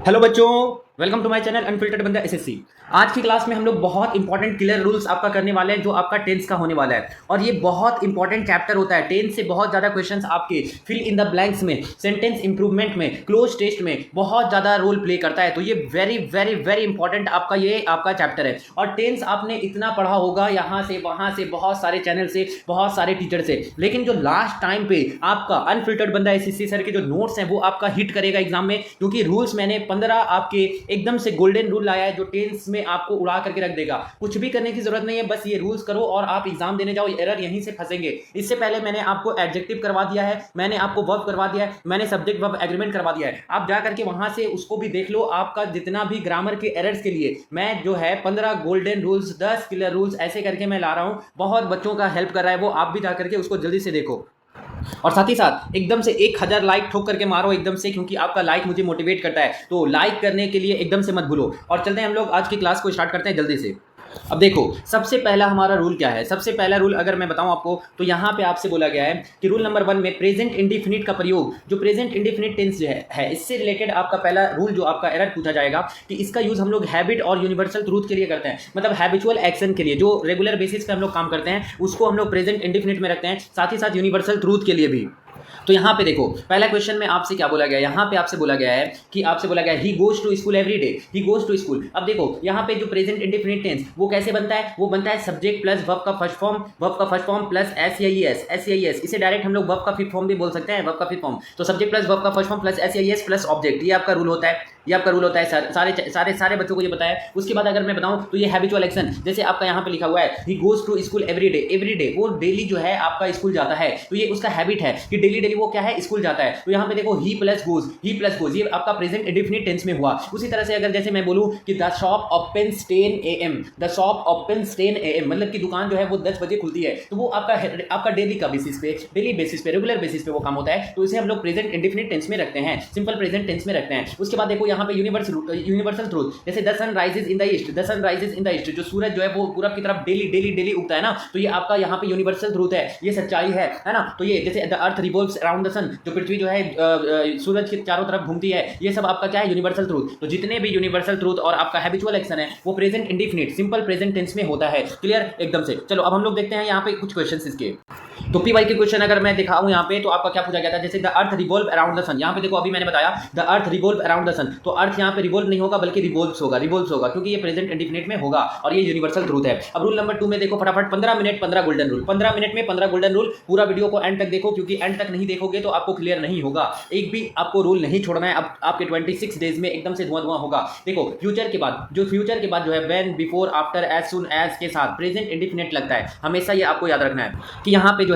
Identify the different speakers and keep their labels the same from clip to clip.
Speaker 1: Hello बच्चों, welcome to my channel unfiltered बंदा SSC. आज की क्लास में हम लोग बहुत इंपॉर्टेंट क्लियर रूल्स आपका करने वाले हैं जो आपका टेंस का होने वाला है। और ये बहुत इंपॉर्टेंट चैप्टर होता है। टेंस से बहुत ज़्यादा क्वेश्चंस आपके फिल इन द ब्लैंक्स में, सेंटेंस इंप्रूवमेंट में, क्लोज टेस्ट में बहुत ज़्यादा रोल प्ले करता है। तो ये वेरी वेरी वेरी इंपॉर्टेंट आपका चैप्टर है। और टेंस आपने इतना पढ़ा होगा यहाँ से वहाँ से, बहुत सारे चैनल से, बहुत सारे टीचर से, लेकिन जो लास्ट टाइम पे आपका अनफिल्टर्ड बंदा एसएससी सर के जो नोट्स हैं वो आपका हिट करेगा एग्जाम में। क्योंकि रूल्स मैंने 15 आपके एकदम से गोल्डन रूल लाया है जो टेंस में आपको उड़ा करके रख देगा। कुछ भी करने की जरूरत नहीं है, बस ये रूल्स करो और आप एग्जाम देने जाओ। एरर यहीं से फंसेंगे। इससे पहले मैंने आपको एडजेक्टिव करवा दिया है, मैंने आपको वर्ब करवा दिया है, मैंने सब्जेक्ट वर्ब एग्रीमेंट करवा दिया है। आप जा करके वहां से उसको भी देख लो। आपका जितना भी ग्रामर के एरर्स के लिए मैं जो है 15 गोल्डन रूल्स, 10 क्लियर रूल्स ऐसे करके मैं ला रहा हूं। बहुत बच्चों का हेल्प कर रहा है वो। आप भी जा करके उसको जल्दी से देखो। और साथ ही साथ एकदम से 1000 लाइक ठोक करके मारो एकदम से, क्योंकि आपका लाइक मुझे मोटिवेट करता है। तो लाइक करने के लिए एकदम से मत भूलो। और चलते हैं हम लोग आज की क्लास को स्टार्ट करते हैं जल्दी से। अब देखो, सबसे पहला हमारा रूल क्या है। सबसे पहला रूल अगर मैं बताऊं आपको तो यहाँ पे आपसे बोला गया है कि रूल नंबर 1 में प्रेजेंट इंडिफिनिट का प्रयोग, जो प्रेजेंट इंडिफिनिट टेंस जो है इससे रिलेटेड आपका पहला रूल जो आपका एरर पूछा जाएगा कि इसका यूज हम लोग हैबिट और यूनिवर्सल ट्रूथ के लिए करते हैं। मतलब हैबिचुअल एक्शन के लिए जो रेगुलर बेसिस पे हम लोग काम करते हैं उसको हम लोग प्रेजेंट इंडिफिनिट में रखते हैं, साथ ही साथ यूनिवर्सल ट्रूथ के लिए भी। तो यहाँ पे देखो, पहला क्वेश्चन में आपसे क्या बोला गया है। यहाँ पे आपसे बोला गया है कि आपसे बोला गया है he goes to school every day, he goes to school. अब देखो यहाँ पे जो प्रेजेंट इंडिफिनिट टेंस वो कैसे बनता है, वो बनता है सब्जेक्ट प्लस वर्ब का फर्स्ट फॉर्म प्लस एस। इसे डायरेक्ट हम लोग वर्ब का फिफ्थ फॉर्म भी बोल सकते हैं, वर्ब का फिफ्थ फॉर्म। तो सब्जेक्ट प्लस वर्ब का first form plus S plus object, ये आपका रूल होता है। ये आपका रूल होता है। सारे बच्चों को ये पता है। उसके बाद अगर मैं बताऊं तो ये हैबिचुअल एक्शन, जैसे आपका यहाँ पे लिखा हुआ है he goes to school every day, वो डेली जो है आपका स्कूल जाता है। तो ये उसका हैबिट है कि डेली वो क्या है, स्कूल जाता है। तो यहाँ पे देखो ही प्लस गोज, ये आपका प्रेजेंट इंडिफिनिट टेंस में हुआ। उसी तरह से अगर जैसे मैं बोलूं कि the shop opens 10 AM, the shop opens 10 AM, मतलब कि दुकान जो है वो 10 बजे खुलती है। तो वो आपका डेली का बेसिस पे, रेगुलर बेसिस पे वो काम होता है। तो इसे हम लोग प्रेजेंट इंडिफिनिट टेंस में रखते हैं, सिंपल प्रेजेंट टेंस में रखते हैं। उसके बाद देखो यहाँ पे यूनिवर्सल ट्रूथ, जैसे the sun rises in the east, जो सूरज जो है वो पूरब की तरफ डेली उगता है ना। तो ये आपका यहाँ पे यूनिवर्सल ट्रूथ है, ये सच्चाई है ना। तो ये जैसे the earth revolves around the sun, जो पृथ्वी जो है सूरज के चारों तरफ घूमती है, ये सब आपका क्या है, यूनिवर्सल ट्रूथ। तो जितने भी यूनिवर्सल ट्रूथ और आपका हैबिचुअल एक्शन है वो present indefinite simple present tense में होता है। क्लियर एकदम से। चलो अब हम लोग देखते हैं यहाँ पे कुछ क्वेश्चंस इसके। तो पीवाई के क्वेश्चन अगर मैं दिखाऊं यहाँ पे तो आपका क्या पूछा गया था, जैसे the earth revolve around the sun. यहाँ पे देखो अभी मैंने बताया the earth revolve around the sun, तो अर्थ यहाँ पे रिवॉल्व नहीं होगा बल्कि रिवॉल्व्स होगा क्योंकि ये प्रेजेंट इंडिफिनिट में होगा और ये यूनिवर्सल ट्रूथ है। अब रूल नंबर 2 में देखो फटाफट 15 मिनट 15 गोल्डन रूल, 15 मिनट में 15 गोल्डन रूल। पूरा वीडियो को एंड तक देखो, क्योंकि एंड तक नहीं देखोगे तो आपको क्लियर नहीं होगा। एक भी आपको रूल नहीं छोड़ना है। अब आपके 26 डेज में एकदम से धुआं होगा। देखो फ्यूचर के बाद जो है when, before, after, as soon as के साथ प्रेजेंट इंडिफिनिट लगता है। हमेशा ये आपको याद रखना है कि यहाँ पे जो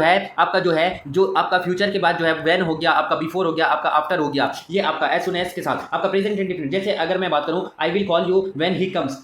Speaker 1: है जो आपका फ्यूचर के बाद जो है व्हेन हो गया, आपका बिफोर हो गया, आपका आफ्टर हो गया, ये आपका एज सून एज के साथ आपका प्रेजेंट इंडिफिनिट। जैसे अगर मैं बात करूं I will call you when he comes,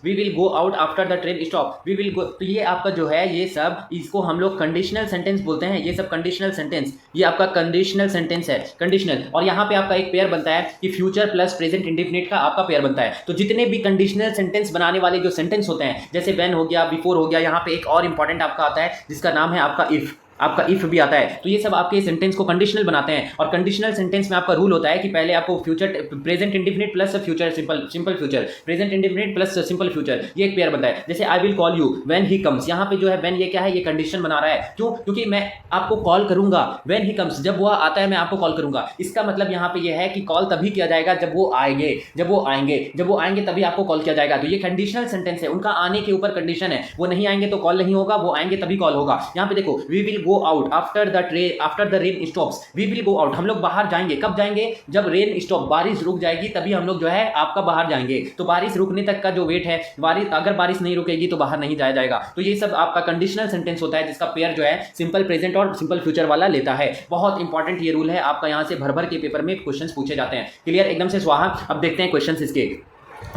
Speaker 1: we will go out after the train stop, we will go. तो ये आपका जो है ये सब, इसको हम लोग कंडीशनल सेंटेंस बोलते हैं। ये सब कंडीशनल सेंटेंस, ये आपका कंडीशनल सेंटेंस है, कंडीशनल। और यहाँ पे आपका एक पेयर बनता है कि फ्यूचर प्लस प्रेजेंट इंडिफिनिट का आपका पेयर बनता है। तो जितने भी कंडीशनल सेंटेंस बनाने वाले जो सेंटेंस होते हैं, जैसे व्हेन हो गया, बिफोर हो गया, यहाँ पे एक और इंपॉर्टेंट आपका आता है जिसका नाम है आपका इफ भी आता है। तो ये सब आपके सेंटेंस को कंडीशनल बनाते हैं। और कंडीशनल सेंटेंस में आपका रूल होता है कि पहले आपको future present indefinite plus future simple future, present indefinite plus simple future, ये एक पेयर बनता है। जैसे आई will call you when he comes, यहाँ पे जो है व्हेन, ये क्या है, ये कंडीशन बना रहा है। क्यों? क्योंकि मैं आपको कॉल करूंगा व्हेन ही कम्स, जब वो आता है मैं आपको कॉल करूंगा। इसका मतलब यहाँ पे ये है कि कॉल तभी किया जाएगा जब वो आएंगे तभी आपको कॉल किया जाएगा। तो ये कंडीशनल सेंटेंस है, उनका आने के ऊपर कंडीशन है। वो नहीं आएंगे तो कॉल नहीं होगा, वो आएंगे तभी कॉल होगा। यहाँ पे देखो we will go out after the rain stops, we will go out, हम लोग बाहर जाएंगे। कब जाएंगे? जब रेन स्टॉप, बारिश रुक जाएगी तभी हम लोग जो है आपका बाहर जाएंगे। तो बारिश रुकने तक का जो वेट है, अगर बारिश नहीं रुकेगी तो बाहर नहीं जाया जाएगा। तो ये सब आपका कंडीशनल सेंटेंस होता है जिसका पेयर जो है सिंपल प्रेजेंट और सिंपल फ्यूचर वाला लेता है। बहुत इंपॉर्टेंट ये रूल है आपका, यहाँ से भर के पेपर में क्वेश्चंस पूछे जाते हैं। क्लियर एकदम से स्वाहा। अब देखते हैं क्वेश्चंस इसके।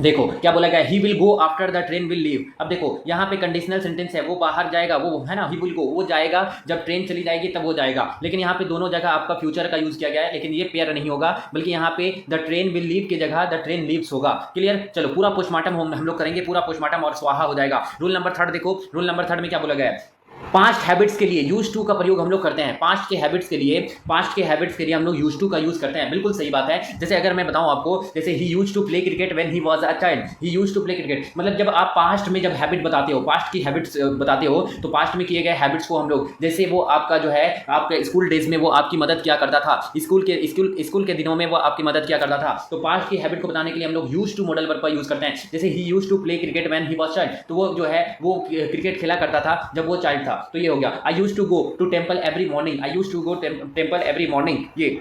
Speaker 1: देखो क्या बोला गया, he will go after the train will leave. अब देखो यहाँ पे कंडीशनल सेंटेंस है, वो बाहर जाएगा, वो है ना, ही विल गो, वो जाएगा जब ट्रेन चली जाएगी तब वो जाएगा। लेकिन यहाँ पे दोनों जगह आपका फ्यूचर का यूज किया गया है, लेकिन ये पेयर नहीं होगा, बल्कि यहाँ पे द ट्रेन विल लीव की जगह द ट्रेन लीव्स होगा। क्लियर। चलो पूरा पोस्टमार्टम हम लोग करेंगे, पूरा पोस्टमार्टम और स्वाहा हो जाएगा। रूल नंबर 3 देखो, रूल नंबर 3 में क्या बोला गया है, पास्ट हैबिट्स के लिए यूज टू का प्रयोग हम लोग करते हैं। पास्ट के हैबिट्स के लिए हम लोग यूज टू का यूज करते हैं। बिल्कुल सही बात है। जैसे अगर मैं बताऊं आपको, जैसे he use to play cricket when he was a child, he use to play cricket, मतलब जब आप पास्ट में जब हैबिट बताते हो, पास्ट की हैबिट्स बताते हो, तो पास्ट में किए गए हैबिट्स को हम लोग, जैसे वो आपका जो है आपके स्कूल डेज में वो आपकी मदद किया करता था, स्कूल के दिनों में वो आपकी मदद किया करता था, तो पास्ट की हैबिट को बताने के लिए हम लोग यूज टू मॉडल वर्ब का यूज करते हैं। जैसे he use to play cricket when he was child, तो वो जो है वो क्रिकेट खेला करता था जब वो चाइल्ड था, तो ये हो गया। I use to go to temple every morning, I use to go temple every morning, ये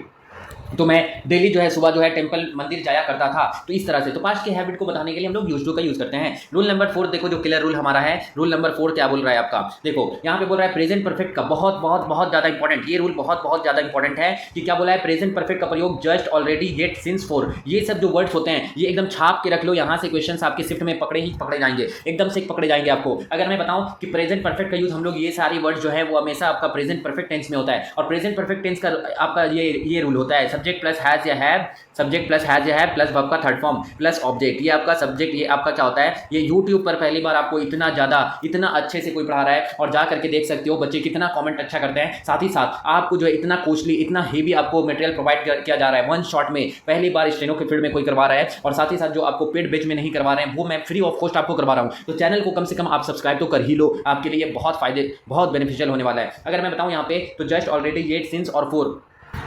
Speaker 1: तो मैं डेली जो है सुबह जो है टेंपल मंदिर जाया करता था। तो इस तरह से तो पास्ट के हैबिट को बताने के लिए हम लोग यूज टू का यूज करते हैं। रूल नंबर 4 देखो, जो क्लियर रूल हमारा है, रूल नंबर 4 क्या बोल रहा है आपका, देखो यहाँ पे बोल रहा है प्रेजेंट परफेक्ट का, बहुत ज्यादा इंपॉर्टेंट, ये रूल बहुत ज्यादा इंपॉर्टेंट है कि क्या बोला है, प्रेजेंट परफेक्ट का प्रयोग just, already, yet, since, for, ये सब जो वर्ड्स होते हैं ये एकदम छाप के रख लो। यहाँ से क्वेश्चन आपके शिफ्ट में पकड़े जाएंगे, एकदम से पकड़े जाएंगे आपको। अगर मैं बताऊं कि प्रेजेंट परफेक्ट का यूज हम लोग, ये सारी वर्ड्स जो है वो हमेशा आपका प्रेजेंट परफेक्ट टेंस में होता है। और प्रेजेंट परफेक्ट टेंस का आपका ये रूल होता है, सब्जेक्ट प्लस हैज या हैव, सब्जेक्ट प्लस हैज या हैव प्लस वर्ब का थर्ड फॉर्म प्लस ऑब्जेक्ट। ये आपका सब्जेक्ट, ये आपका क्या होता है, ये YouTube पर पहली बार आपको इतना अच्छे से कोई पढ़ा रहा है, और जा करके देख सकते हो बच्चे कितना कमेंट अच्छा करते हैं। साथ ही साथ आपको जो है इतना कॉस्टली, इतना हेवी आपको मटेरियल प्रोवाइड किया जा रहा है, वन शॉट में पहली बार स्टेनो के फील्ड में कोई करवा रहा है, और साथ ही साथ जो आपको पेड बैच में नहीं करवा रहे हैं वो मैं फ्री ऑफ कॉस्ट आपको करवा रहा हूं। तो चैनल को कम से कम आप सब्सक्राइब तो कर ही लो, आपके लिए बहुत बेनिफिशियल होने वाला है। अगर मैं बताऊं यहाँ पे, तो जस्ट, ऑलरेडी, येट, सिंस और फोर,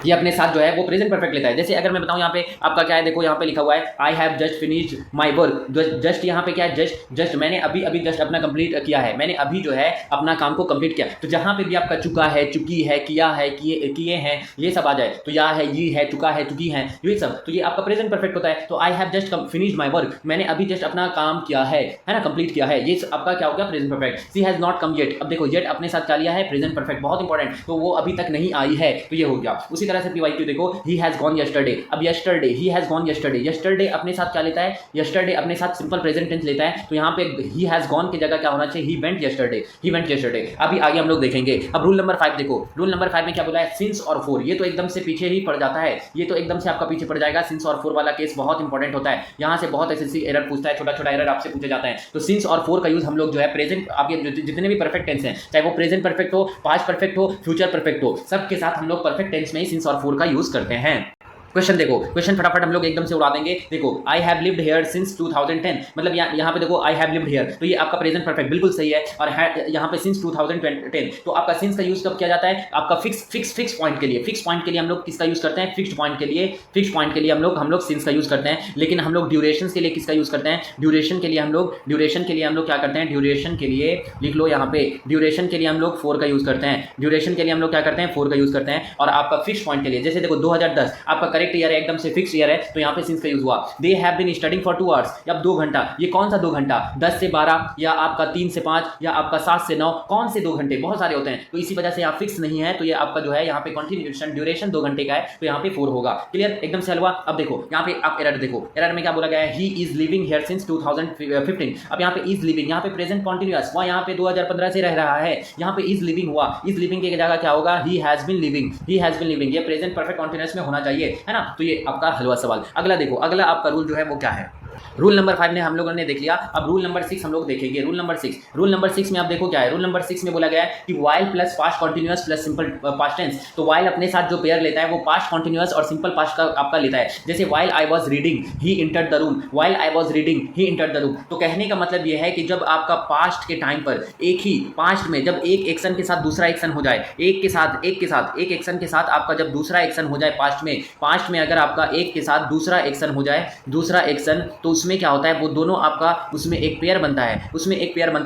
Speaker 1: ये अपने साथ जो है वो प्रेजेंट परफेक्ट लेता है। जैसे अगर मैं बताऊं यहाँ पे आपका क्या है, देखो यहाँ पे लिखा हुआ है I have just finished my work, just यहाँ पे क्या है, जस्ट मैंने अभी जस्ट अपना कंप्लीट किया है, मैंने अभी जो है अपना काम को कंप्लीट किया। तो जहाँ पे भी आपका चुका है, चुकी है, किया है, किए हैं, ये सब आ जाए, तो या है, ये है, चुका है, चुकी है, ये सब, तो ये आपका प्रेजेंट परफेक्ट होता है। तो I have just finished my work, मैंने अभी जस्ट अपना काम किया है ना, कंप्लीट किया है, ये आपका क्या हो गया, present perfect. She has not come yet, अब देखो येट अपने साथ क्या लिया है, प्रेजेंट परफेक्ट, बहुत इंपॉर्टेंट, तो वो अभी तक नहीं आई है, तो ये हो गया। उसी तरह से पीवाईक्यू देखो, he has gone yesterday, अब yesterday, he has gone yesterday अपने साथ क्या लेता है, yesterday अपने साथ सिंपल प्रेजेंट टेंस लेता है, तो यहाँ पे he has gone की जगह क्या होना चाहिए, he went yesterday। अभी आगे हम लोग देखेंगे। अब रूल नंबर 5 देखो, रूल नंबर 5 में क्या बोला है, सिंस और फोर, ये तो एकदम से पीछे ही पड़ जाता है, ये तो एकदम से आपका पीछे पड़ जाएगा। सिंस और फोर वाला केस बहुत इंपॉर्टेंट होता है, यहाँ से बहुत एसएससी एरर पूछता है, छोटा एरर आपसे पूछे जाता है। तो सिंस और फोर का यूज हम लोग जो है प्रेजेंट, आपके जितने भी परफेक्ट टेंस हैं, चाहे वो प्रेजेंट परफेक्ट हो, पास्ट परफेक्ट हो, फ्यूचर परफेक्ट हो, सबके साथ हम लोग परफेक्ट टेंस में ही सिंस और फोर का यूज करते हैं। क्वेश्चन देखो, क्वेश्चन फटाफट हम लोग एकदम से उड़ा देंगे। देखो I have lived here since 2010, मतलब यहाँ पे देखो आई हैव लिव्ड हियर, तो ये आपका प्रेजेंट परफेक्ट बिल्कुल सही है। और यहाँ पे सिंस 2010, तो आपका सिंस का यूज कब किया जाता है, आपका फिक्स पॉइंट के लिए, फिक्स पॉइंट के लिए हम लोग किसका यूज करते हैं, फिक्स्ड पॉइंट के लिए हम लोग सिंस का यूज करते हैं। लेकिन हम लोग ड्यूरेशन के लिए किसका यूज करते हैं, ड्यूरेशन के लिए हम लोग क्या करते हैं, ड्यूरेशन के लिए लिख लो यहाँ पे, ड्यूरेशन के लिए हम लोग 4 का यूज करते हैं, ड्यूरेशन के लिए हम लोग क्या करते हैं, 4 का यूज करते हैं। और आपका फिक्स पॉइंट के लिए, जैसे देखो 2010 आपका करेक्ट ईयर है, एकदम से फिक्स ईयर है, तो यहाँ पे सिंस का यूज हुआ। They have been studying for 2 hours, अब 2 घंटा, ये कौन सा 2 घंटा, 10 से 12 या आपका 3 से 5 या आपका 7 से 9, कौन से 2 घंटे, बहुत सारे होते हैं, तो इसी वजह से यहाँ फिक्स नहीं है, तो ये आपका जो है यहाँ पे कंटिन्यूएशन ड्यूरेशन 2 घंटे का है, तो यहाँ पे 4 होगा। क्लियर, एकदम से हलवा। अब देखो यहाँ पे आप एरर देखो, एरर में क्या बोला गया है, he is living here since 2015। अब यहाँ पे इज लिविंग, यहाँ पे प्रेजेंट कॉन्टिन्यूअस, वहाँ यहाँ पे 2015 से रह रहा है, यहाँ पे इज लिविंग हुआ, इज लिविंग की जगह क्या होगा, ही हैज बीन लिविंग, ये प्रेजेंट परफेक्ट कॉन्टिन्यूअस में होना चाहिए, है ना। तो ये आपका हलवा सवाल। अगला देखो, अगला आपका रूल जो है वो क्या है, रूल नंबर 5 ने हम लोगों ने देख लिया। अब रूल नंबर 6 हम लोग देखेंगे। रूल नंबर 6 में आप देखो क्या है, रूल नंबर 6 में बोला गया है कि while plus past continuous plus simple past tense, तो वाइल अपने साथ जो पेयर लेता है वो पास्ट कॉन्टिन्यूअस और सिंपल पास्ट का आपका लेता है। जैसे while I was reading he entered the room, while I was reading he entered the room, तो कहने का मतलब ये है कि जब आपका पास्ट के टाइम पर एक ही पास्ट में जब एक एक्शन के साथ दूसरा एक्शन हो जाए, एक एक्शन के साथ आपका जब दूसरा एक्शन हो जाए, पास्ट में अगर आपका एक के साथ दूसरा एक्शन हो जाए, दूसरा एक्शन, तो उसमें क्या होता है, वो दोनों आपका उसमें एक पेयर बनता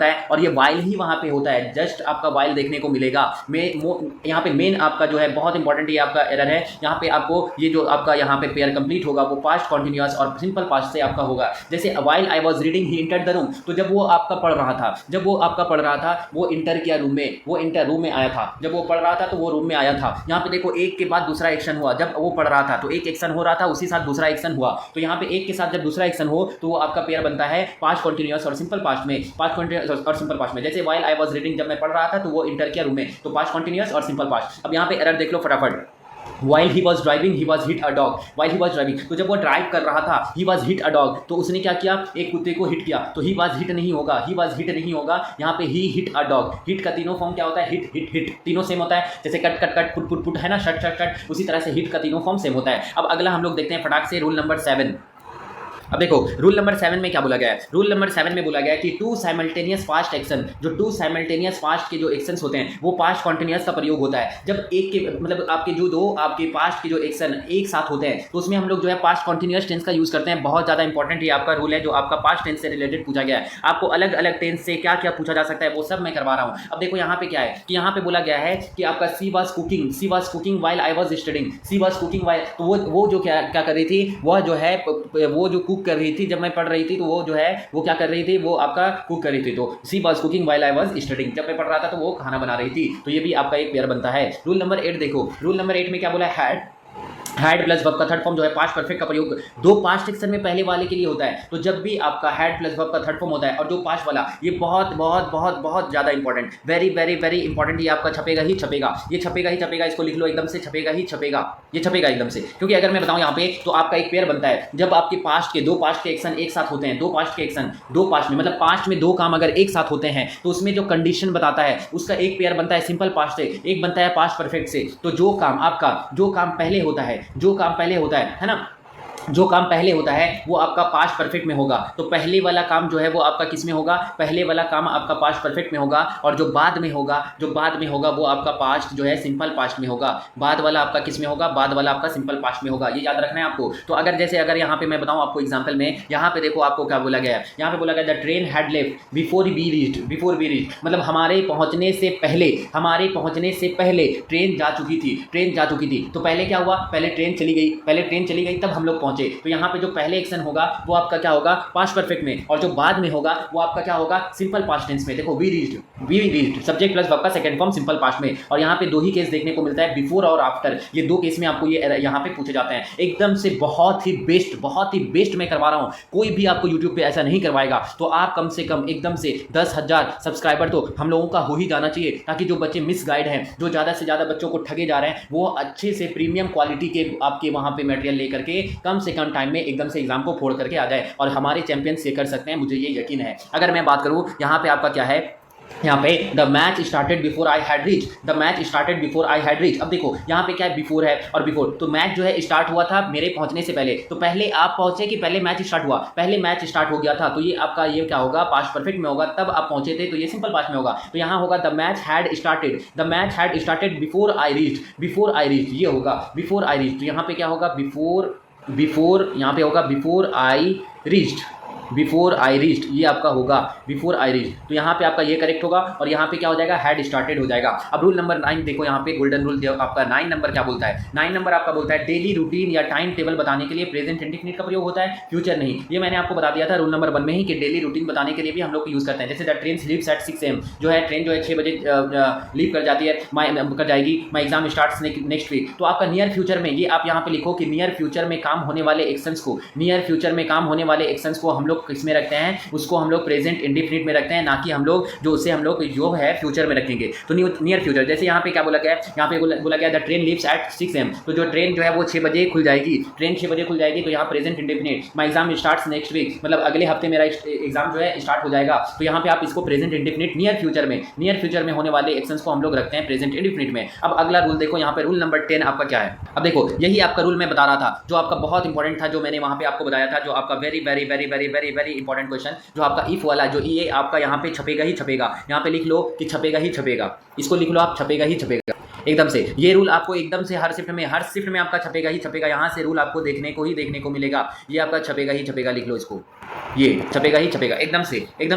Speaker 1: है, और ये वाइल ही वहां पे होता है, जस्ट आपका वाइल देखने को मिलेगा। यहाँ पे मेन आपका जो है बहुत इंपॉर्टेंट ये आपका एरर है, यहाँ पे आपको ये जो आपका यहाँ पे पेयर कंप्लीट होगा वो पास्ट कॉन्टिन्यूअस और सिंपल पास्ट से आपका होगा। जैसे while I was reading he entered the room, तो जब वो आपका पढ़ रहा था, वो इंटर किया रूम में, वो इंटर रूम में आया था, जब वो पढ़ रहा था तो वो रूम में आया था। यहाँ पे देखो एक के बाद दूसरा एक्शन हुआ, जब वो पढ़ रहा था तो एक एक्शन हो रहा था, उसी साथ दूसरा एक्शन हुआ, तो यहाँ पे एक के साथ जब दूसरा एक्शन हो तो वो आपका पेयर बनता है पास्ट कॉन्टिन्यूअस और सिंपल पास्ट में, पास्ट कॉन्टिन्यूअस और सिंपल पास्ट में। जैसे वाइल आई वाज रीडिंग, जब मैं पढ़ रहा था तो वो इंटर किया रूम में, तो पास्ट कॉन्टिन्यूअस और सिंपल पास्ट। अब यहाँ पे एरर देख लो फटाफट, While he was driving, he was hit a dog. While he was driving, तो जब वो ड्राइव कर रहा था, he was hit a dog, तो उसने क्या किया, एक कुत्ते को हिट किया. तो he was hit नहीं होगा, he was hit नहीं होगा, यहाँ पे he hit a dog. Hit का तीनों फॉर्म क्या होता है, हिट हिट हिट, तीनों सेम होता है. जैसे cut cut cut, put put put है ना, शट शट शट, उसी तरह से हिट का तीनों फॉर्म सेम होता है. अब अगला हम लोग देखते हैं फटाक से रूल नंबर 7. अब देखो रूल नंबर 7 में क्या बोला गया है. रूल नंबर 7 में बोला गया है कि टू साइमल्टेनियस फास्ट एक्शन, जो टू साइमल्टेनियस फास्ट के जो एक्शंस होते हैं वो पास्ट कॉन्टिन्यूअस का प्रयोग होता है. जब एक के मतलब आपके जो दो आपके पास्ट के जो एक्शन एक साथ होते हैं तो उसमें हम लोग जो है पास्ट कॉन्टिन्यूअस टेंस का यूज करते हैं. बहुत ज़्यादा इंपॉर्टेंट ये आपका रूल है जो आपका पास्ट टेंस से रिलेटेड पूछा गया है. आपको अलग अलग टेंस से क्या क्या पूछा जा सकता है वो सब मैं करवा रहा हूँ. अब देखो यहाँ पे क्या है कि यहाँ पे बोला गया है कि आपका she was cooking while I was studying. She was cooking while, तो वो जो क्या कर रही थी, वह जो है वो जो कुक कर रही थी जब मैं पढ़ रही थी, तो वो जो है वो क्या कर रही थी, वो आपका कुक कर रही थी. तो she was cooking while I was studying, जब मैं पढ़ रहा था तो वो खाना बना रही थी. तो ये भी आपका एक पेयर बनता है. रूल नंबर 8 देखो, रूल नंबर 8 में क्या बोला है, हैड प्लस वर्ब का थर्ड फॉर्म जो है पास्ट परफेक्ट का प्रयोग दो पास्ट एक्शन में पहले वाले के लिए होता है. तो जब भी आपका हैड प्लस वर्ब का थर्ड फॉर्म होता है और जो पास्ट वाला, ये बहुत बहुत बहुत बहुत ज़्यादा important, very very very important, ये आपका छपेगा ही छपेगा, ये छपेगा ही छपेगा. इसको लिख लो एकदम से, छपेगा ही छपेगा, ये छपेगा एकदम से. क्योंकि अगर मैं बताऊं यहाँ पे तो आपका एक पेयर बनता है जब आपके पास्ट के दो पास्ट के एक्शन एक साथ होते हैं. दो पास्ट के एक्शन दो पास्ट में, मतलब पास्ट में दो काम अगर एक साथ होते हैं तो उसमें जो कंडीशन बताता है उसका एक पेयर बनता है सिंपल पास्ट से, एक बनता है पास्ट परफेक्ट से. तो जो काम आपका जो काम पहले होता है, जो काम पहले होता है ना, जो काम पहले होता है वो आपका पास्ट परफेक्ट में होगा. तो पहले वाला काम जो है वो आपका किस में होगा, पहले वाला काम आपका पास्ट परफेक्ट में होगा. और जो बाद में होगा, जो बाद में होगा वो आपका पास्ट जो है सिंपल पास्ट में होगा. बाद वाला आपका किस में होगा, बाद वाला आपका सिंपल पास्ट में होगा. ये याद रखना है आपको. तो अगर जैसे अगर यहाँ पे मैं बताऊँ आपको एग्जाम्पल में, यहाँ पे देखो आपको क्या बोला गया है, यहाँ पे बोला गया the train had left before we reached, मतलब हमारे पहुँचने से पहले, हमारे पहुँचने से पहले ट्रेन जा चुकी थी, ट्रेन जा चुकी थी. तो पहले क्या हुआ, पहले ट्रेन चली गई, पहले ट्रेन चली गई तब हम लोग पहुँचे. तो यहाँ पे जो पहले एक्शन होगा वो आपका क्या होगा, पास्ट परफेक्ट में, और जो बाद में होगा वो आपका क्या होगा, सिंपल पास्ट टेंस में. देखो we reached subject plus verb का सेकंड फॉर्म सिंपल पास्ट में. और यहाँ पे दो ही केस देखने को मिलता है, बिफोर और आफ्टर. ये दो केस में आपको ये यहाँ पे पूछे जाते हैं. एकदम से बहुत ही बेस्ट मैं करवा रहा हूँ. कोई भी आपको यूट्यूब पे ऐसा नहीं करवाएगा. तो आप कम से कम एकदम से 10,000 सब्सक्राइबर तो हम लोगों का हो ही जाना चाहिए, ताकि जो बच्चे मिस गाइड हैं, जो ज़्यादा से ज़्यादा बच्चों को ठगे जा रहे हैं, वो अच्छे से प्रीमियम क्वालिटी के आपके वहाँ पे मटेरियल लेकर के कम से कम टाइम में एकदम से एग्जाम को फोड़ करके आ जाए और हमारे चैंपियंस ये कर सकते हैं, मुझे ये यकीन है. अगर मैं बात करूं यहाँ पे आपका क्या है, यहाँ पे the match started before I had reach, the match started before I had reach. अब देखो यहाँ पे क्या है, बिफोर है और बिफोर. तो मैच जो है स्टार्ट हुआ था मेरे पहुंचने से पहले. तो पहले आप पहुंचे कि पहले मैच स्टार्ट हुआ, पहले मैच स्टार्ट हो गया था. तो ये आपका ये क्या होगा, पास्ट परफेक्ट में होगा. तब आप पहुंचे थे तो ये सिंपल पास्ट में होगा. तो यहाँ होगा the match had started before I reach, ये होगा बिफोर आई रीच. तो यहाँ पे क्या होगा, बिफोर यहाँ पे होगा बिफोर आई रीच्ड, ये आपका होगा बिफोर आई रीच्ड. तो यहाँ पे आपका ये करेक्ट होगा और यहाँ पे क्या हो जाएगा, हैड स्टार्टेड हो जाएगा. अब रूल नंबर 9 देखो, यहाँ पे गोल्डन रूल आपका 9 नंबर क्या बोलता है, 9 नंबर आपका बोलता है डेली रूटीन या टाइम टेबल बताने के लिए प्रेजेंट इंडेफिनिट का प्रयोग होता है, फ्यूचर नहीं. ये मैंने आपको बता दिया था रूल नंबर 1 में ही कि डेली रूटीन बताने के लिए भी हम लोग यूज़ करते हैं. जैसे the train leaves eight 6 AM, जो है ट्रेन जो है 6 बजे लीव कर जाती है, कर जाएगी, my exam starts next week. तो आपका नियर फ्यूचर में ये आप यहाँ पे लिखो कि नियर फ्यूचर में काम होने वाले एक्शंस को, नियर फ्यूचर में काम होने वाले एक्शंस को हम लोग किस में रखते हैं, उसको हम लोग प्रेजेंट इंडेफिनिट में रखते हैं, ना कि हम लोग जो उसे हम लोग जो है फ्यूचर में रखेंगे. तो नियर फ्यूचर, जैसे यहाँ पे क्या बोला गया है, यहाँ पे बोला गया the train leaves eight 6 AM, तो जो ट्रेन जो है वो 6 बजे खुल जाएगी, ट्रेन 6 बजे खुल जाएगी. तो यहाँ present indefinite, my exam starts next week, मतलब अगले हफ्ते मेरा एग्जाम जो है स्टार्ट हो जाएगा. तो यहाँ पे आप इसको प्रेजेंट इंडेफिनिट नियर फ्यूचर में होने वाले एक्शंस को हम लोग रखते हैं प्रेजेंट इंडेफिनिट में. अब अगला रूल देखो, यहाँ पे रूल नंबर 10 आपका क्या है. अब देखो यही आपका रूल मैं बता रहा था जो आपका बहुत इंपॉर्टेंट था, जो मैंने वहाँ पे आपको बताया था, जो आपका very very very very very very important question, जो आपका इफ वाला, जो ये आपका यहाँ पे छपेगा ही छपेगा. यहाँ पे लिख लो कि छपेगा ही छपेगा, इसको लिख लो आप, छपेगा ही छपेगा एकदम से. ये रूल आपको एकदम से हर शिफ्ट में आपका छपेगा ही छपेगा. यहाँ से रूल आपको देखने को मिलेगा. ये आपका छपेगा ही छपेगा, लिख लो इसको, ये छपेगा ही छपेगा, एकदम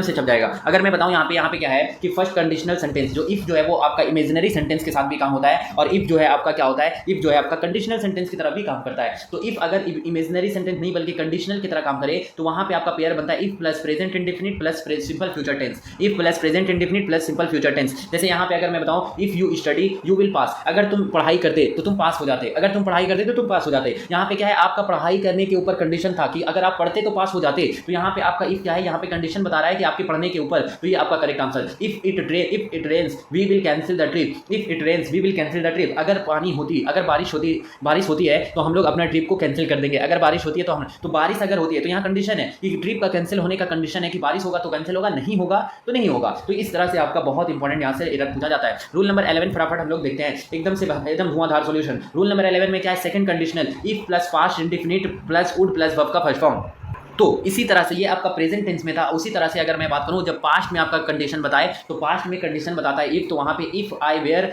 Speaker 1: से छप जाएगा. अगर मैं बताऊं यहाँ पे क्या है कि फर्स्ट कंडीशनल सेंटेंस, जो इफ जो है वो आपका इमेजिनरी सेंटेंस के साथ भी काम होता है, और इफ जो है आपका क्या होता है, इफ जो है आपका कंडीशनल सेंटेंस की तरह भी काम करता है. तो इफ अगर इमेजिनरी सेंटेंस नहीं बल्कि कंडीशनल की तरह काम करे तो वहां पे आपका पेयर बनता है if plus present indefinite plus simple future tense, if plus present indefinite plus simple future tense. जैसे यहाँ पे अगर मैं बताऊं if you study you will pass, अगर तुम पढ़ाई करते तो तुम पास हो जाते, अगर तुम पढ़ाई करते तो तुम पास हो जाते. यहाँ पे क्या है, आपका पढ़ाई करने के ऊपर कंडीशन था कि अगर आप पढ़ते तो पास हो जाते. तो यहाँ यहाँ पे आपका इफ क्या है, यहाँ पे कंडीशन बता रहा है कि आपके पढ़ने के ऊपर, तो ये आपका correct answer. If it rains we will cancel the trip, if it rains we will cancel the trip, अगर पानी होती, अगर बारिश होती है तो हम लोग अपना ट्रिप को कैंसिल कर देंगे। अगर बारिश होती है तो बारिश अगर होती है तो यहाँ कंडीशन है कि ट्रिप का कैंसिल होने का कंडीशन है कि बारिश होगा तो कैंसिल होगा, नहीं होगा तो नहीं होगा। तो इस तरह से आपका बहुत इंपॉर्टेंट यहाँ से एरर पूछा जाता है। रूल नंबर 11 फटाफट हम लोग देखते हैं, एकदम धुआंधार सॉल्यूशन। रूल नंबर 11 में क्या है, second conditional, if plus past indefinite plus would plus verb का फर्स्ट फॉर्म। तो इसी तरह से ये आपका प्रेजेंट टेंस में था। उसी तरह से अगर मैं बात करूं, जब पास्ट में आपका कंडीशन बताए तो पास्ट में कंडीशन बताता है इफ, तो वहां पे if I were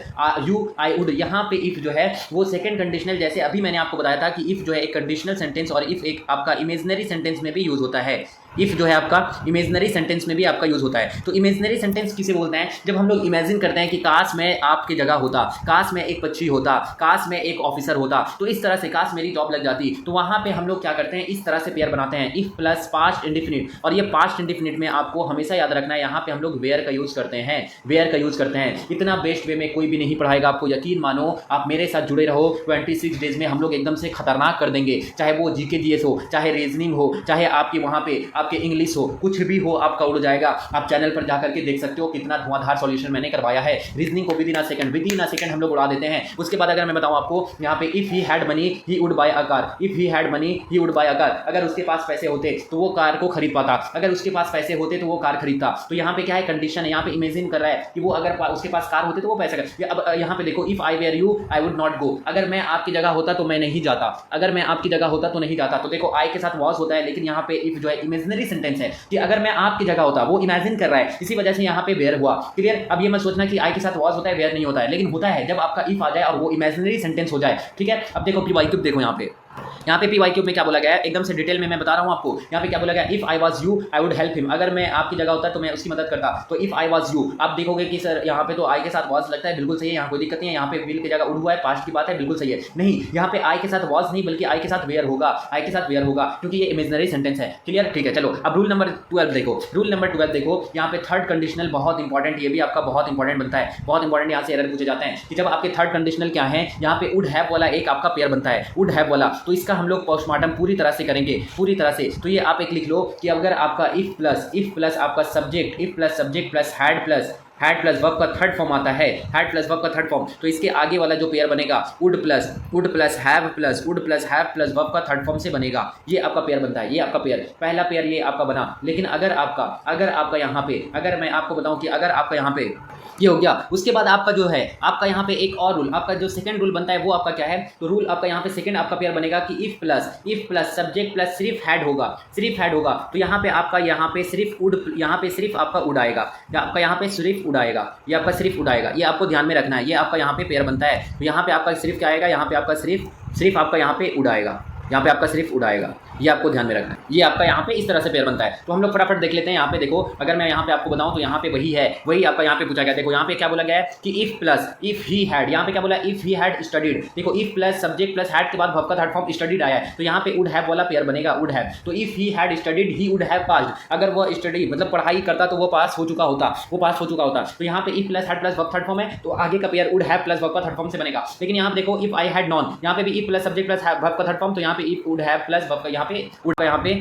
Speaker 1: you I would, यहाँ पे इफ जो है वो सेकंड कंडीशनल, जैसे अभी मैंने आपको बताया था कि इफ जो है एक कंडीशनल सेंटेंस और इफ एक आपका इमेजिनरी सेंटेंस में भी यूज होता है। इफ जो है आपका इमेजिनरी सेंटेंस में भी आपका यूज होता है। तो इमेजिनरी सेंटेंस किसे बोलते हैं, जब हम लोग इमेजिन करते हैं कि काश मैं आपकी जगह होता, काश मैं एक पक्षी होता, काश मैं एक ऑफिसर होता, तो इस तरह से काश मेरी जॉब लग जाती, तो वहां पे हम लोग क्या करते हैं, इस तरह से पेयर बनाते हैं, इफ प्लस पास्ट इंडेफिनिट। और ये पास्ट इंडेफिनिट में आपको हमेशा याद रखना है, यहाँ पे हम लोग वेयर का यूज करते हैं, वेयर का यूज करते हैं। इतना बेस्ट वे में कोई भी नहीं पढ़ाएगा आपको, यकीन मानो, आप मेरे साथ जुड़े रहो। 26 डेज में हम लोग एकदम से खतरनाक कर देंगे, चाहे वो जीके जीएस हो, चाहे रीजनिंग हो, चाहे आपकी वहाँ पे आपके इंग्लिश हो, कुछ भी हो आपका उड़ जाएगा। आप चैनल पर जाकर के देख सकते हो कितना धुआंधार सॉल्यूशन मैंने करवाया है। रीजनिंग को विद इन अ सेकंड हम लोग उड़ा देते हैं। उसके बाद अगर मैं बताऊं आपको, यहाँ पे if he had money he would buy a car, if he had money he would buy a car, अगर उसके पास पैसे होते तो वो कार को खरीद पाता, अगर उसके पास पैसे होते तो वो कार खरीदता। तो यहाँ पे क्या है, कंडीशन है, यहाँ पे इमेजिन कर रहा है कि वो अगर उसके पास कार होते तो वो पैसा कर। अब यहाँ पे देखो, if I were you I would not go, अगर मैं आपकी जगह होता तो मैं नहीं जाता, अगर मैं आपकी जगह होता तो नहीं जाता। तो देखो आई के साथ वॉज होता है, लेकिन यहाँ पे इफ जो है इमेजिनरी सेंटेंस है कि अगर मैं आपकी जगह होता, वो इमेजिन कर रहा है, इसी वजह से यहाँ पे वेयर हुआ। क्लियर। अब ये मत सोचना कि आई के साथ वॉज होता है वेयर नहीं होता है, लेकिन होता है जब आपका इफ आ जाए और वो इमेजिनरी सेंटेंस हो जाए। ठीक है। अब देखो पीवाईक्यू, देखो यहाँ पे पीवाईक्यू में क्या बोला गया है, एकदम से डिटेल में मैं बता रहा हूँ आपको। यहाँ पे क्या बोला गया, if I was you I would help him, अगर मैं आपकी जगह होता तो मैं उसकी मदद करता। तो इफ आई वाज यू, आप देखोगे कि सर यहाँ पे तो आई के साथ वॉज लगता है, बिल्कुल सही है, यहाँ कोई दिक्कत नहीं है। यहाँ पे विल की जगह उड़ हुआ है, पास्ट की बात है, बिल्कुल सही है। नहीं, यहाँ पे आई के साथ वॉज नहीं, बल्कि आई के साथ वेयर होगा, आई के साथ वेयर होगा, क्योंकि ये इमेजिनरी सेंटेंस है। क्लियर। ठीक है, चलो अब रूल नंबर 12 देखो। रूल नंबर 12 देखो, यहाँ पे थर्ड कंडीशनल बहुत इंपॉर्टेंट, ये भी आपका बहुत इंपॉर्टेंट बनता है, बहुत इंपॉर्टेंट। यहाँ से एरर पूछे जाते हैं कि जब आपके थर्ड कंडीशनल क्या है, यहाँ पे वुड हैव वाला एक आपका पेयर बनता है, वुड हैव वाला, तो इसका हम लोग पोस्टमार्टम पूरी तरह से करेंगे, पूरी तरह से। तो ये आप एक लिख लो कि अगर आपका इफ प्लस आपका subject, if plus subject plus had plus verb का थर्ड फॉर्म आता है, हैड प्लस वर्ब का थर्ड फॉर्म, तो इसके आगे वाला जो पेयर बनेगा would plus have plus verb का थर्ड फॉर्म से बनेगा। ये आपका पेयर बनता है, ये आपका पेयर, पहला पेयर ये आपका बना। लेकिन अगर आपका यहाँ पे, अगर मैं आपको बताऊं कि अगर आपका यहाँ पे ये हो गया, उसके बाद आपका जो है, आपका यहाँ पे एक और रूल, आपका जो सेकंड रूल बनता है वो आपका क्या है, तो रूल आपका यहाँ पे सेकंड आपका पेयर बनेगा कि इफ प्लस सब्जेक्ट प्लस सिर्फ हैड होगा, तो यहाँ पे आपका यहाँ पे सिर्फ उड, यहाँ पे सिर्फ आपका उड़ाएगा, आपका यहाँ पे सिर्फ उड़ाएगा, ये आपका सिर्फ उड़ाएगा, ये आपको ध्यान में रखना है। ये आपका यहाँ पे पेयर बनता है, तो यहाँ पे आपका सिर्फ क्या आएगा, यहाँ पे आपका सिर्फ आपका यहाँ पे उड़ाएगा, यहाँ पे आपका सिर्फ उड़ाएगा, ये आपको ध्यान में रखना है। ये आपका यहाँ पे इस तरह से पेयर बनता है। तो हम लोग फटाफट देख लेते हैं। यहाँ पे देखो, अगर मैं यहाँ पे आपको बताऊँ तो यहाँ पे वही है, वही आपका यहाँ पे पूछा गया। देखो यहाँ पे क्या बोला गया है कि इफ ही हैड, यहाँ पे क्या बोला, इफ ही हैड स्टडीड। देखो if plus subject plus had के बाद वर्ब का थर्ड फॉर्म स्टडीड आया है, तो यहाँ पे वुड हैव वाला पेयर बनेगा, वुड हैव। तो if he had studied he would have passed, अगर वो स्टडी मतलब पढ़ाई करता तो वो पास हो चुका होता, तो यहाँ पे if plus had plus verb third form है, तो आगे का pair would have plus verb का थर्ड फॉर्म से बनेगा। लेकिन यहाँ पे देखो इफ आई हैड नॉन, यहाँ पे भी if plus subject plus verb का थर्ड फॉर्म, तो यहाँ पे if would have plus verb का यहाँ पे वुड, यहाँ पे।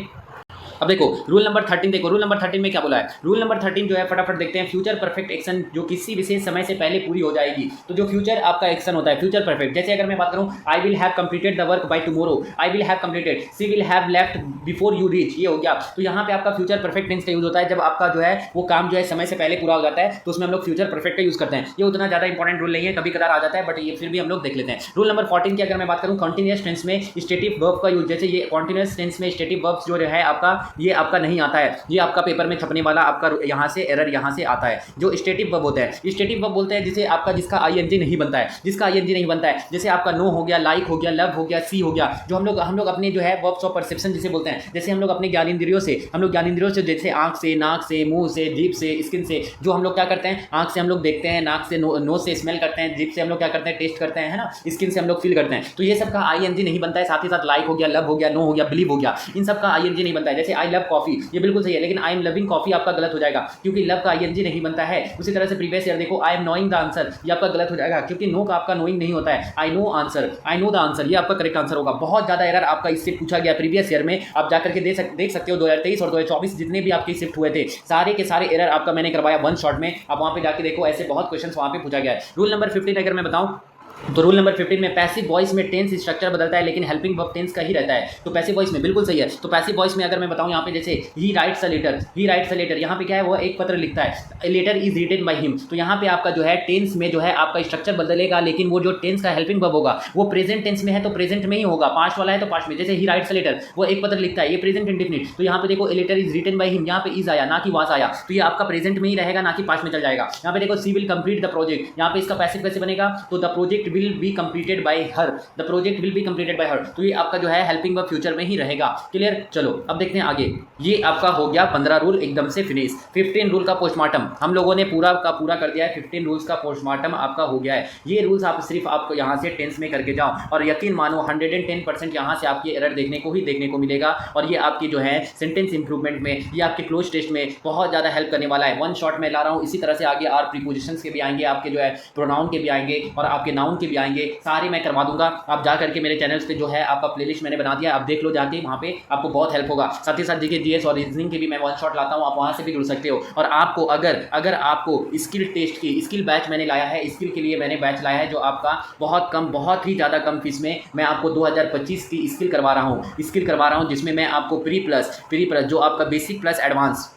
Speaker 1: अब देखो रूल नंबर 13 देखो, रूल नंबर 13 में क्या बोला है। रूल नंबर 13 जो है फटाफट देखते हैं, फ्यूचर परफेक्ट एक्शन जो किसी विशेष समय से पहले पूरी हो जाएगी, तो जो फ्यूचर आपका एक्शन होता है फ्यूचर परफेक्ट, जैसे अगर मैं बात करूं I will have completed the work by tomorrow, I will have completed, she will have left before you reach, ये हो गया। तो यहाँ पे आपका फ्यूचर परफेक्ट टेंस का यूज होता है जब आपका जो है वो काम जो है समय से पहले पूरा हो जाता है, तो उसमें हम लोग फ्यूचर परफेक्ट का यूज करते हैं। ये उतना ज्यादा इंपॉर्टेंट रूल नहीं है, कभी कदार आ जाता है, बट ये फिर भी हम लोग देख लेते हैं। रूल नंबर 14 की अगर मैं बात करूं, कंटिन्यूअस टेंस में स्टेटिव वर्ब का यूज, जैसे ये कंटिन्यूअस टेंस में स्टेटिव वर्ब्स जो है आपका, ये आपका नहीं आता है, ये आपका पेपर में छपने वाला आपका यहाँ से एरर यहाँ से आता है। जो स्टेटिव वर्ब होता है, स्टेटिव वर्ब बोलते हैं जिसे आपका जिसका आईएनजी नहीं बनता है, जैसे आपका नो हो गया, लाइक हो गया, लव हो गया, सी हो गया, जो हम लोग अपने जो है वर्ब्स ऑफ परसेप्शन जिसे बोलते हैं, जैसे हम लोग अपने ज्ञानेंद्रियों से जैसे आंख से, नाक से, मुंह से, जीभ से, स्किन से, जो हम लोग क्या करते हैं, आंख से हम लोग देखते हैं, नाक से नोज से स्मेल करते हैं, जीभ से हम लोग क्या करते हैं, टेस्ट करते हैं, है ना, स्किन से हम लोग फील करते हैं, तो ये सब का आईएनजी नहीं बनता है। साथ ही साथ लाइक हो गया, लव हो गया, नो हो गया, बिलीव हो गया, इन सब का आईएनजी नहीं बनता है। जैसे जैसे आई लव कॉफी, ये बिल्कुल सही है, लेकिन आई एम लविंग कॉफी आपका गलत हो जाएगा क्योंकि लव का आईएनजी नहीं बनता है। उसी तरह से प्रीवियस ईयर देखो, I am knowing the answer, ये आपका गलत हो जाएगा क्योंकि नो का आपका नोइंग नहीं होता है। I know answer, I know the answer, ये आपका करेक्ट आंसर होगा। बहुत ज्यादा एरर आपका इससे पूछा गया प्रीवियस ईयर में, आप जाकर के देख सकते हो 2023 और 2024 जितने भी आपके शिफ्ट हुए थे सारे के सारे एरर आपका मैंने करवाया वन शॉट में। आप वहां पे जाके देखो, ऐसे बहुत क्वेश्चन वहां पे पूछा गया है। रूल नंबर 15 अगर मैं बताऊं तो रूल नंबर 15 में पैसिव वॉइस में टेंस स्ट्रक्चर बदलता है लेकिन हेल्पिंग वर्ब टेंस का ही रहता है। तो पैसिव वॉइस में बिल्कुल सही है। तो पैसिव वॉइस में अगर मैं बताऊं यहाँ पे जैसे he writes a letter, he writes a letter, यहाँ पे क्या है, वो एक पत्र लिखता है, a letter is written by him. तो यहाँ पे आपका जो है टेंस में जो है आपका स्ट्रक्चर बदलेगा, लेकिन वो जो टेंस का हेल्पिंग वर्ब होगा वो प्रेजेंट टेंस में है तो प्रेजेंट में ही होगा, पास्ट वाला है तो पास्ट में। जैसे ही राइट्स अ लेटर, वो एक पत्र लिखता है, ये प्रेजेंट इंडेफिनिट, तो यहाँ पे देखो a letter is written by him, यहाँ पे इज आया ना कि वाज आया, तो ये आपका प्रेजेंट में ही रहेगा ना कि पास्ट में चल जाएगा। यहाँ पे देखो सी विल कंप्लीट द प्रोजेक्ट, यहाँ पे इसका पैसिव कैसे बनेगा, तो the project will be completed by her, the project will be completed by her, तो ये आपका जो है हेल्पिंग वर्ब फ्यूचर में ही रहेगा। क्लियर? चलो अब देखते हैं आगे। ये आपका हो गया 15 रूल एकदम से फिनिश। 15 रूल का पोस्टमार्टम हम लोगों ने पूरा का पूरा कर दिया है। 15 रूल्स का पोस्टमार्टम आपका हो गया है। ये रूल्स आप सिर्फ आपको यहाँ से टेंस में करके जाओ और यकीन मानो 110% यहाँ से आपकी एरर देखने को मिलेगा और ये आपकी जो है सेंटेंस इंप्रूवमेंट में, ये आपके क्लोज टेस्ट में बहुत ज़्यादा हेल्प करने वाला है। वन शॉट में ला रहा हूँ। इसी तरह से आगे आर प्रीपोजिशंस के भी आएंगे, आपके जो है प्रोनाउन के भी आएंगे और आपके नाउन के भी आएंगे, सारे मैं करवा दूंगा। आप जा करके मेरे चैनल्स पे जो है आपका प्लेलिस्ट मैंने बना दिया, आप देख लो जाके, वहाँ पे आपको बहुत हेल्प होगा। साथ ही साथ जीके जीएस और रीजनिंग के भी मैं वन शॉट लाता हूँ, आप वहाँ से भी जुड़ सकते हो। और आपको अगर आपको स्किल टेस्ट की स्किल बैच मैंने लाया है, स्किल के लिए मैंने बैच लाया है जो आपका बहुत ही ज़्यादा कम फीस में मैं आपको 2025 की स्किल करवा रहा हूँ जिसमें मैं आपको प्री प्लस जो आपका बेसिक प्लस एडवांस,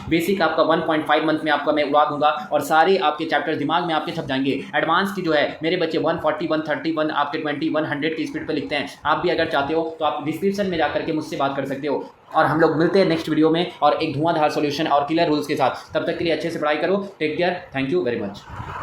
Speaker 1: बेसिक आपका 1.5 मंथ में आपका मैं उड़ा दूंगा और सारे आपके चैप्टर दिमाग में आपके छप जाएंगे। एडवांस की जो है मेरे बच्चे 140, 130, आपके 20, 100 की स्पीड पे लिखते हैं। आप भी अगर चाहते हो तो आप डिस्क्रिप्शन में जाकर के मुझसे बात कर सकते हो और हम लोग मिलते हैं नेक्स्ट वीडियो में और एक धुआंधार सॉल्यूशन और क्लियर रूल्स के साथ। तब तक के लिए अच्छे से पढ़ाई करो। Take care, thank you very much.